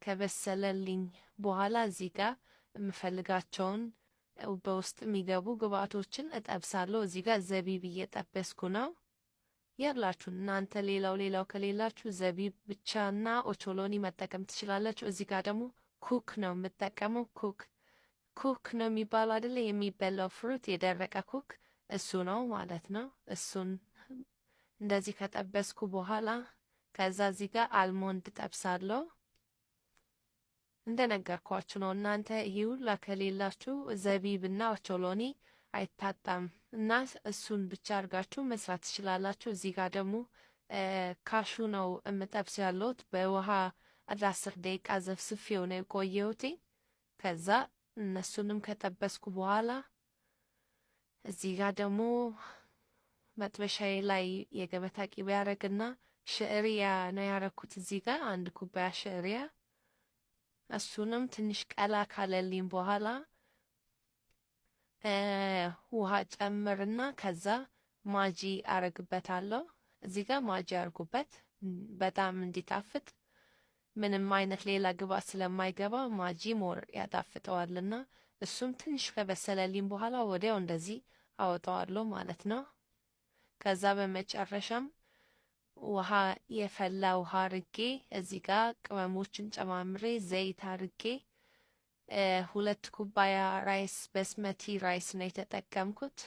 ከበሰለልኝ በኋላ እዚህ ጋር የምፈልጋቸውን በውስጥ የሚገቡ ግብአቶችን እጠብሳለሁ። እዚህ ጋር ዘቢብ እየጠበስኩ ነው። ያላችሁ እናንተ ሌላው ከሌላችሁ ዘቢብ ብቻና ኦቾሎኒ መጠቀም ትችላላችሁ። እዚህ ጋር ደግሞ ኩክ ነው የምጠቀመው። ኩክ ነው የሚባለው አይደለ? የሚበላው ፍሩት የደረቀ ኩክ እሱ ነው ማለት ነው። እሱን እንደዚህ ከጠበስኩ በኋላ ከዛ እዚህ ጋር አልሞንድ ጠብሳለሁ። እንደነገርኳችሁ ነው። እናንተ ይሄ ሁላ ከሌላችሁ ዘቢብና ኦቾሎኒ አይታጣም እና እሱን ብቻ አድርጋችሁ መስራት ትችላላችሁ። እዚህ ጋር ደግሞ ካሹ ነው የምጠብስ ያለሁት። በውሃ 10 ደቂቃ ዘፍስፌው ነው የቆየሁት። ከዛ እነሱንም ከጠበስኩ በኋላ እዚህ ጋር ደግሞ መጥበሻዬ ላይ የገበታ ቂቤ ያደረግና ሽዕሪያ ነው ያረኩት። እዚህ ጋር 1 ኩባያ ሽዕሪያ። እሱንም ትንሽ ቀላ ካለልኝ በኋላ ውሃ ጨምርና ከዛ ማጂ አረግበታለሁ። እዚህ ጋር ማጂ አርጉበት በጣም እንዲጣፍጥ። ምንም አይነት ሌላ ግብአት ስለማይገባ ማጂ ሞር ያጣፍጠዋልና እሱም ትንሽ ከበሰለልኝ በኋላ ወዲያው እንደዚህ አወጣዋለሁ ማለት ነው። ከዛ በመጨረሻም ውሃ የፈላ ውሃ አርጌ እዚህ ጋር ቅመሞችን ጨማምሬ ዘይት አርጌ 2 ኩባያ ራይስ በስመቲ ራይስ ነው የተጠቀምኩት።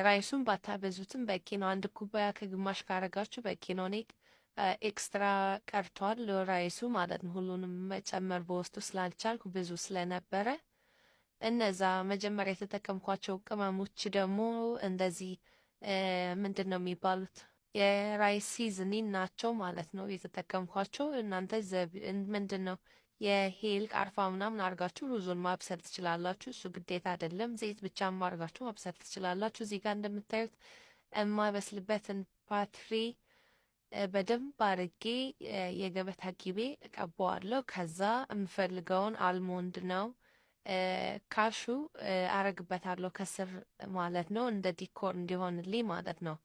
ራይሱን ባታበዙትም በቂ ነው። 1 ኩባያ ከግማሽ ካረጋችሁ በቂ ነው። እኔ ኤክስትራ ቀርቷል ራይሱ ማለት ነው። ሁሉንም መጨመር በውስጡ ስላልቻልኩ ብዙ ስለነበረ እነዛ መጀመሪያ የተጠቀምኳቸው ቅመሞች ደግሞ እንደዚህ ምንድን ነው የሚባሉት የራይስ ሲዝኒን ናቸው ማለት ነው የተጠቀምኳቸው። እናንተ ምንድን ነው የሄል ቃርፋ ምናምን አርጋችሁ ሩዙን ማብሰል ትችላላችሁ። እሱ ግዴታ አይደለም። ዘይት ብቻም አርጋችሁ ማብሰል ትችላላችሁ። እዚህ ጋር እንደምታዩት የማበስልበትን ፓትሪ በደንብ አርጌ የገበታ ቂቤ እቀባዋለሁ። ከዛ የምፈልገውን አልሞንድ ነው ካሹ አረግበታለሁ ከስር ማለት ነው፣ እንደ ዲኮር እንዲሆንልኝ ማለት ነው።